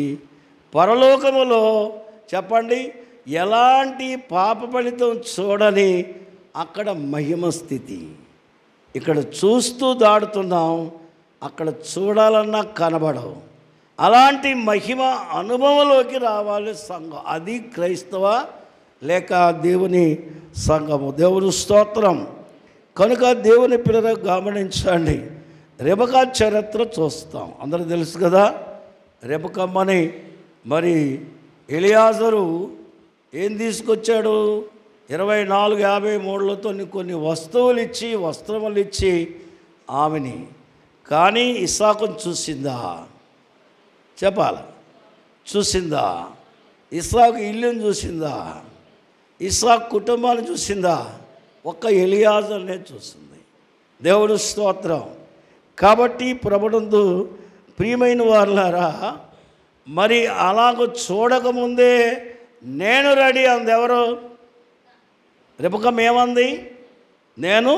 పరలోకములో చెప్పండి, ఎలాంటి పాప ఫలితం చూడని అక్కడ మహిమ స్థితి. ఇక్కడ చూస్తూ దాడుతున్నాం, అక్కడ చూడాలన్నా కనబడవు. అలాంటి మహిమ అనుభవంలోకి రావాలి సంఘం. అది క్రైస్తవ లేక దేవుని సంఘము. దేవుని స్తోత్రం. కనుక దేవుని పిల్లలు గమనించండి, రెబకా చరిత్ర చూస్తాం. అందరూ తెలుసు కదా, రెబకమ్మని మరి ఎలియాజరు ఏం తీసుకొచ్చాడు? 24:53లతో కొన్ని వస్తువులు ఇచ్చి, వస్త్రములు ఇచ్చి ఆమెని. కానీ ఇస్సాకును చూసిందా? చెప్పాల, చూసిందా? ఇస్సాకు ఇల్లుని చూసిందా? ఇస్సాకు కుటుంబాన్ని చూసిందా? ఒక్క ఎలియాజర్నే చూసింది. దేవుడు స్తోత్రం. కాబట్టి ప్రభునందు ప్రియమైన వారులారా, మరి అలాగ చూడకముందే నేను రెడీ అంది. ఎవరు? రెబెక్కమ్మ ఏమంది? నేను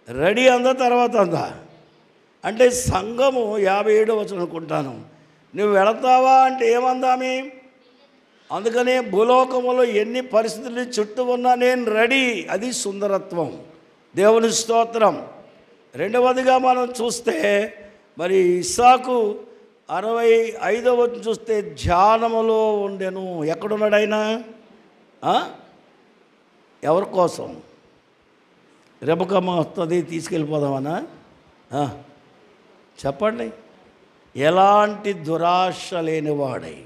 రెడీ అందా, తర్వాత అందా? అంటే సంఘము 57వ వచనం అనుకుంటాను. నువ్వు వెళతావా అంటే ఏమందామి? అందుకనే భూలోకములో ఎన్ని పరిస్థితులు చుట్టూ ఉన్నా నేను రెడీ. అది సుందరత్వం. దేవుని స్తోత్రం. రెండవదిగా మనం చూస్తే మరి ఇస్సాకు 65వ వచనం చూస్తే ధ్యానములో ఉండెను. ఎక్కడున్నాడు ఆయన? ఎవరి కోసం? రెబెక్కమ్మ వస్తుంది, తీసుకెళ్ళిపోదామనా? చెప్పండి. ఎలాంటి దురాశ లేనివాడై,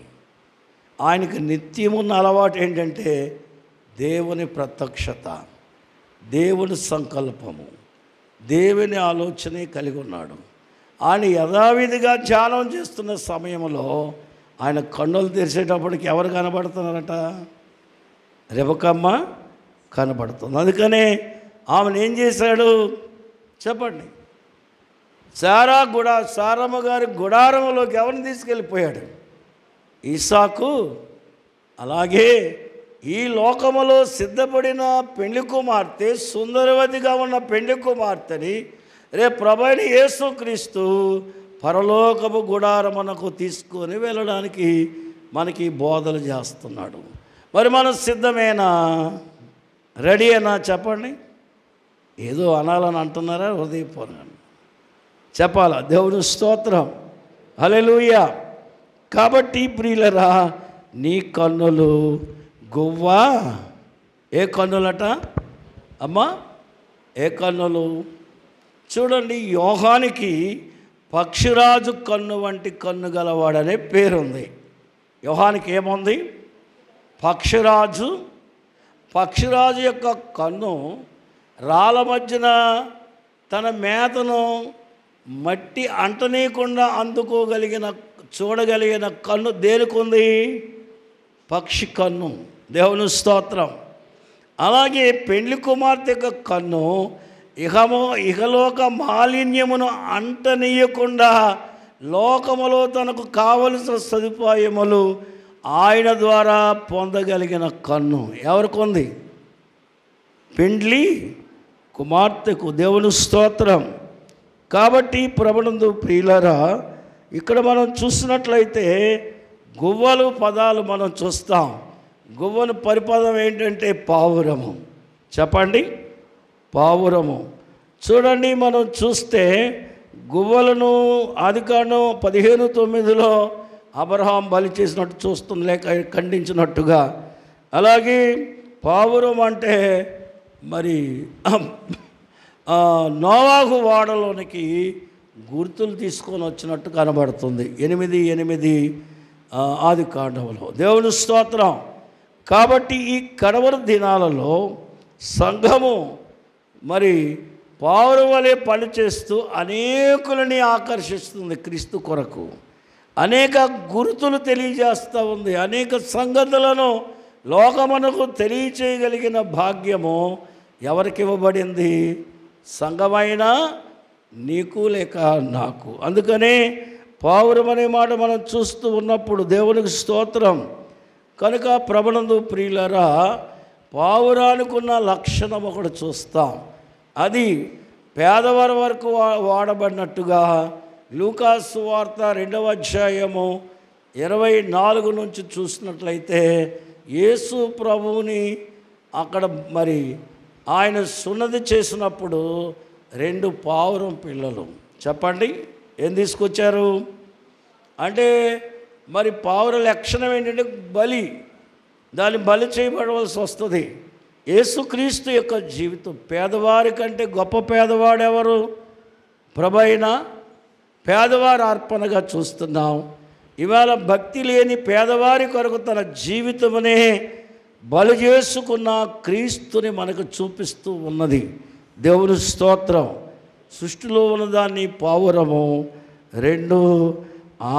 ఆయనకు నిత్యమున్న అలవాటు ఏంటంటే దేవుని ప్రత్యక్షత, దేవుని సంకల్పము, దేవుని ఆలోచనే కలిగి ఉన్నాడు. ఆయన యథావిధిగా ధ్యానం చేస్తున్న సమయంలో ఆయన కన్నులు తెరిచేటప్పటికి ఎవరు కనబడుతున్నారట? రెబెక్కమ్మ కనబడుతుంది. అందుకనే ఆమెను ఏం చేశాడు చెప్పండి? సారమ్మ గారి గుడారంలోకి ఎవరిని తీసుకెళ్ళిపోయాడు? ఇస్సాకు. అలాగే ఈ లోకములో సిద్ధపడిన పెండ్లి కుమార్తె, సుందరవతిగా ఉన్న పెండ్లి కుమార్తెని రేపు ప్రభువైన యేసుక్రీస్తు పరలోకపు గుడారమునకు తీసుకొని వెళ్ళడానికి మనకి బోధలు చేస్తున్నాడు. మరి మనం సిద్ధమేనా? రెడీ అయినా? చెప్పండి. ఏదో అనాలని అంటున్నారా? హృదయపూర్వకంగా చెప్పాలా? దేవుని స్తోత్రం. హల్లెలూయా. కాబట్టి ప్రియులరా, నీ కన్నులు గువ్వా. ఏ కన్నులట అమ్మా? ఏ కన్నులు? చూడండి, యోహానికి పక్షిరాజు కన్ను వంటి కన్ను గలవాడనే పేరుంది. యోహానికి ఏముంది? పక్షిరాజు. పక్షిరాజు యొక్క కన్ను రాళ్ళ మధ్యన తన మేతను మట్టి అంటనీయకుండా అందుకోగలిగిన, చూడగలిగిన కన్ను దేనికుంది? పక్షి కన్ను. దేవుని స్తోత్రం. అలాగే పెండ్లి కుమార్తె యొక్క కన్ను ఇహలోక మాలిన్యమును అంటనీయకుండా లోకములో తనకు కావలసిన సదుపాయములు ఆయన ద్వారా పొందగలిగిన కన్ను ఎవరికొంది? పెండ్లి కుమార్తెకు. దేవుని స్తోత్రం. కాబట్టి ప్రభునందు ప్రియులారా, ఇక్కడ మనం చూసినట్లయితే గువ్వలు పదాలు మనం చూస్తాం. గువ్వను పరిపదం ఏంటంటే పావురము. చెప్పండి, పావురము. చూడండి, మనం చూస్తే గువ్వలను ఆదికాండం 15:9 అబ్రహాం బలి చేసినట్టు చూస్తుంది, లేక ఖండించినట్టుగా. అలాగే పావురం అంటే మరి నోవాహు వాడలోనికి గుర్తులు తీసుకొని వచ్చినట్టు కనబడుతుంది 8:8 ఆదికాండంలో. దేవుని స్తోత్రం. కాబట్టి ఈ కడవరి దినాలలో సంఘము మరి పావురం వలె పనిచేస్తూ అనేకులని ఆకర్షిస్తుంది క్రీస్తు కొరకు. అనేక గుర్తులు తెలియజేస్తూ ఉంది. అనేక సంగతులను లోకమునకు తెలియచేయగలిగిన భాగ్యము ఎవరికి ఇవ్వబడింది? సంఘమైన నీకు లేక నాకు. అందుకనే పావురం అనే మాట మనం చూస్తూ ఉన్నప్పుడు దేవునికి స్తోత్రం. కనుక ప్రభునందు ప్రియులరా, పావురానికున్న లక్షణం ఒకటి చూస్తాం. అది పేదవారి వరకు వాడబడినట్టుగా లూకా సువార్త 2వ అధ్యాయము 24 నుంచి చూసినట్లయితే యేసు ప్రభువుని అక్కడ మరి ఆయన సున్నతి చేసినప్పుడు 2 పావురం పిల్లలు, చెప్పండి ఏం తీసుకొచ్చారు అంటే, మరి పావురం లక్షణం ఏంటంటే బలి, దాన్ని బలి చేయబడవలసి వస్తుంది. యేసుక్రీస్తు యొక్క జీవితం పేదవారి కంటే గొప్ప పేదవాడు ఎవరు? ప్రభు అయిన పేదవారి అర్పణగా చూస్తున్నాం. ఇవాళ భక్తి లేని పేదవారి కొరకు తన జీవితమునే బలి చేసుకున్న క్రీస్తుని మనకు చూపిస్తూ ఉన్నది. దేవుని స్తోత్రం. సృష్టిలో ఉన్నదాన్ని పావురము, 2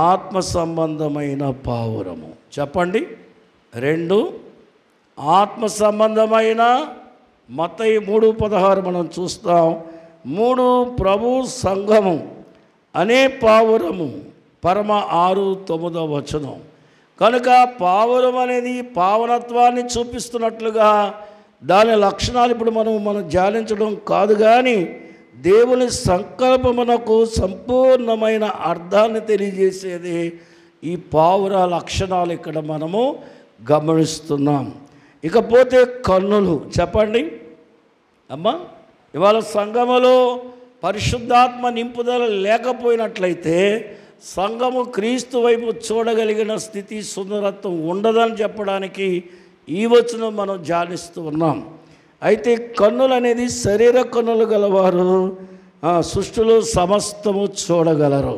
ఆత్మ సంబంధమైన పావురము. చెప్పండి, 2 ఆత్మ సంబంధమైన. మత్తయి 3:16 మనం చూస్తాం. 3 ప్రభు సంఘము అనే పావురము, పరమ 6-9 వచనం. కనుక పావురం అనేది పావనత్వాన్ని చూపిస్తున్నట్లుగా దాని లక్షణాలు ఇప్పుడు మనం ధ్యానించడం కాదు, కానీ దేవుని సంకల్పమునకు సంపూర్ణమైన అర్థాన్ని తెలియజేసేది ఈ పావుర లక్షణాలు ఇక్కడ మనము గమనిస్తున్నాం. ఇకపోతే కన్నులు, చెప్పండి అమ్మా. ఇవాళ సంఘములో పరిశుద్ధాత్మ నింపుదల లేకపోయినట్లయితే సంఘము క్రీస్తు వైపు చూడగలిగిన స్థితి, సుందరత్వం ఉండదని చెప్పడానికి ఈ వచనం మనం ధ్యానిస్తూ ఉన్నాం. అయితే కన్నులు అనేది శరీర కన్నులు గలవారు సృష్టిలో సమస్తము చూడగలరు.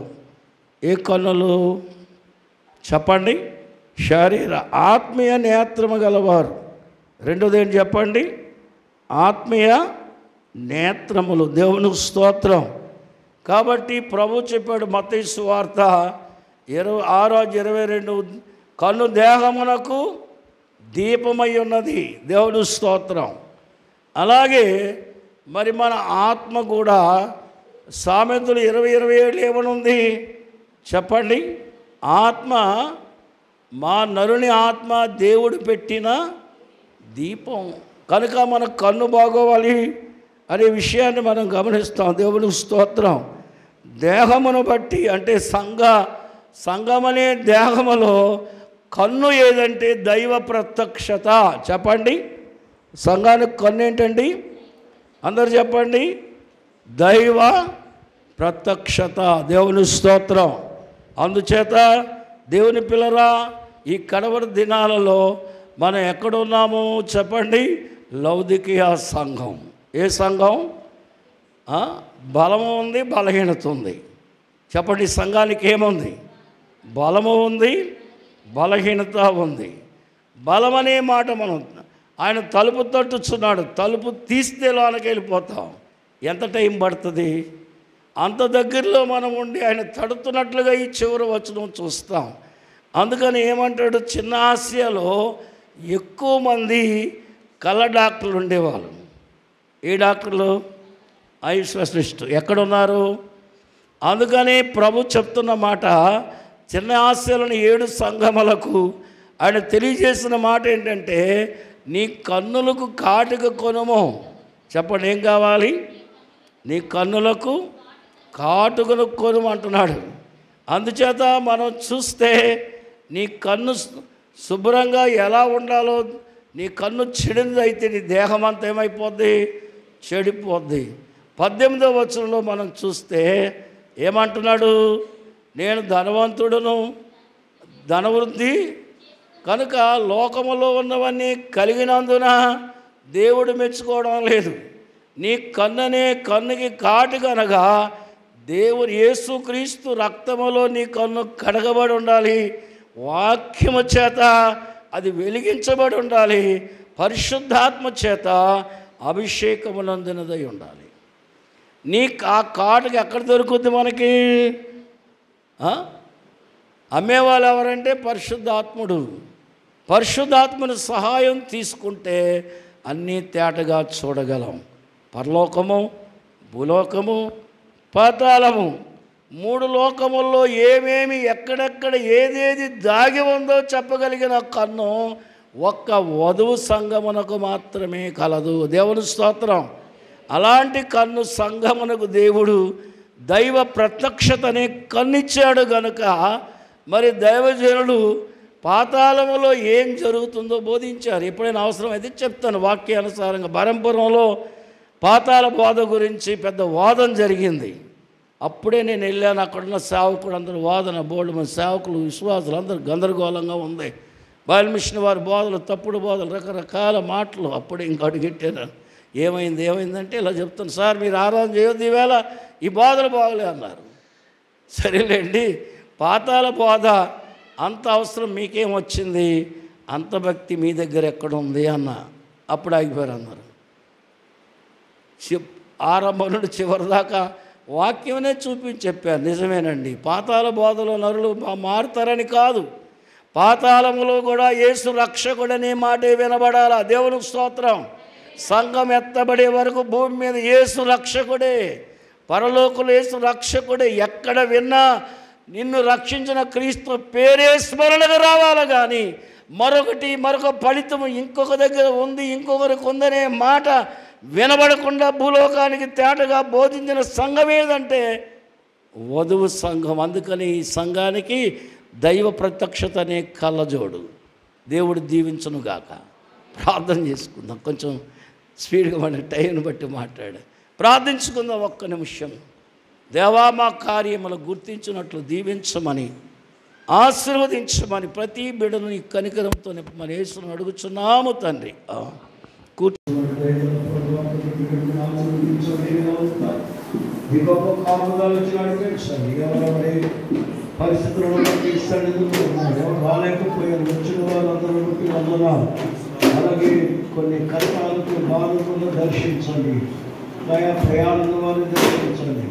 ఏ కన్నులు చెప్పండి? శరీర. ఆత్మీయ నేత్రము గలవారు. రెండోది ఏంటి చెప్పండి? ఆత్మీయ నేత్రములు. దేవునికి స్తోత్రం. కాబట్టి ప్రభు చెప్పాడు మత్తయి సువార్త 6:22, కన్ను దేహమునకు దీపమై ఉన్నది. దేవుని స్తోత్రం. అలాగే మరి మన ఆత్మ కూడా సామెతలు 20:27 ఏమనుంది చెప్పండి? ఆత్మ, మా నరుని ఆత్మ దేవుడు పెట్టిన దీపం. కనుక మన కన్ను బాగోవాలి అనే విషయాన్ని మనం గమనిస్తాం. దేవునికి స్తోత్రం. దేహమును బట్టి అంటే సంఘమనే దేహములో కన్ను ఏదంటే దైవ ప్రత్యక్షత. చెప్పండి, సంఘానికి కన్ను ఏంటండి? అందరు చెప్పండి, దైవ ప్రత్యక్షత. దేవుని స్తోత్రం. అందుచేత దేవుని పిల్లరా, ఈ కడవరి దినాలలో మనం ఎక్కడున్నాము చెప్పండి? లౌదికీయ సంఘం. ఏ సంఘం? బలము ఉంది, బలహీనత ఉంది. చెప్పండి, సంఘానికి ఏముంది? బలము ఉంది, బలహీనత ఉంది. బలమనే మాట మనం, ఆయన తలుపు తట్టుచున్నాడు, తలుపు తీస్తే లోనకి వెళ్ళిపోతాం. ఎంత టైం పడుతుంది? అంత దగ్గరలో మనం ఉండి ఆయన తడుతున్నట్లుగా ఈ చివరి వచనం చూస్తాం. అందుకని ఏమంటాడు? చిన్న ఆసియాలో ఎక్కువ మంది కళ్ళ డాక్టర్లు ఉండేవాళ్ళు. ఏ డాక్టర్లు? I specialist. ఎక్కడున్నారు? అందుకని ప్రభు చెప్తున్న మాట, చిన్న ఆసియాలోని 7 సంఘములకు ఆయన తెలియజేసిన మాట ఏంటంటే, నీ కన్నులకు కాటుక కొనుము. చెప్పండి, ఏం కావాలి? నీ కన్నులకు కాటుకను కొనుము అంటున్నాడు. అందుచేత మనం చూస్తే నీ కన్ను శుభ్రంగా ఎలా ఉండాలో, నీ కన్ను చెడిందైతే నీ దేహం అంతా ఏమైపోద్ది? చెడిపోద్ది. 18వ వచనంలో మనం చూస్తే ఏమంటున్నాడు? నేను ధనవంతుడును, ధనవృద్ధి కనుక లోకములో ఉన్నవన్నీ కలిగినందున దేవుడు మెచ్చుకోవడం లేదు. నీ కన్నునే కన్నుకి కాటు కనగా దేవుడు యేసుక్రీస్తు రక్తములో నీ కన్ను కడగబడి ఉండాలి. వాక్యము చేత అది వెలిగించబడి ఉండాలి. పరిశుద్ధాత్మ చేత అభిషేకమునందినదై ఉండాలి. ఆ కాటుక ఎక్కడ దొరుకుద్ది మనకి? అమ్మేవాళ్ళు ఎవరంటే పరిశుద్ధాత్ముడు. పరిశుద్ధాత్మని సహాయం తీసుకుంటే అన్నీ తేటగా చూడగలం. పరలోకము, భూలోకము, పాతాళము, 3 లోకముల్లో ఏమేమి ఎక్కడెక్కడ ఏదేది దాగి ఉందో చెప్పగలిగిన కన్ను ఒక్క వధువు సంఘమునకు మాత్రమే కలదు. దేవుని స్తోత్రం. అలాంటి కన్ను సంఘమునకు దేవుడు దైవ ప్రత్యక్షతని కన్నిచ్చాడు గనుక మరి దైవజనులు పాతాళములో ఏం జరుగుతుందో బోధించారు. ఎప్పుడైనా అవసరమైతే చెప్తాను వాక్యానుసారంగా. బరంపురంలో పాతాళ బోధ గురించి పెద్ద వాదన జరిగింది. అప్పుడే నేను వెళ్ళాను. అక్కడున్న సేవకుడు అందరూ వాదన, బోర్డు మంది సేవకులు, విశ్వాసులు అందరూ గందరగోళంగా ఉంది. బయలు మిషన్ వారి బోధలు, తప్పుడు బోధలు, రకరకాల మాటలు. అప్పుడే ఇంకా అడిగెట్టాను, ఏమైందంటే ఇలా చెప్తాను, సార్ మీరు ఆరాధన చేయొద్దు ఈవేళ, ఈ బోధలు బాగలే అన్నారు. సరేలేండి, పాతాళ బోధ అంత అవసరం మీకేం వచ్చింది, అంత భక్తి మీ దగ్గర ఎక్కడ ఉంది అన్న. అప్పుడు ఆగిపోయారు అన్నారు. ఆరంభం నుండి చివరి దాకా వాక్యమనే చూపించి చెప్పారు. నిజమేనండి, పాతాళ బోధలో నరులు మారుతారని కాదు, పాతాళములో కూడా యేసు రక్షకుడనే మాటే వినబడాలా. దేవునికి స్తోత్రం. సంఘం ఎత్తబడే వరకు భూమి మీద యేసు రక్షకుడే, పరలోకులు యేసు రక్షకుడే. ఎక్కడ విన్నా నిన్ను రక్షించిన క్రీస్తు పేరే స్మరణకు రావాలి. కానీ మరొక ఫలితం ఇంకొక దగ్గర ఉంది, ఇంకొకరికి ఉందనే మాట వినబడకుండా భూలోకానికి తేటగా బోధించిన సంఘం ఏదంటే వధువు సంఘం. అందుకని ఈ సంఘానికి దైవ ప్రత్యక్షత అనే కళ్ళజోడు. దేవుడు దీవించునుగాక. ప్రార్థన చేసుకుందాం. కొంచెం స్పీడ్గా మన టైంని బట్టి ప్రార్థించుకుందాం ఒక్క నిమిషం. దేవా, మా కార్యములు గుర్తించినట్లు దీవించమని, ఆశీర్వదించమని ప్రతి బిడ్డను నీ కనికరంతో మన యేసును అడుగుచున్నాము తండ్రి. పరిస్థితులను బట్టి రాలేకపోయారు, వచ్చిన వాళ్ళందరూ బట్టి వందనాలు. అలాగే కొన్ని కష్టాలకు బాధలను దర్శించండి, ప్రయాణం వారిని దర్శించండి.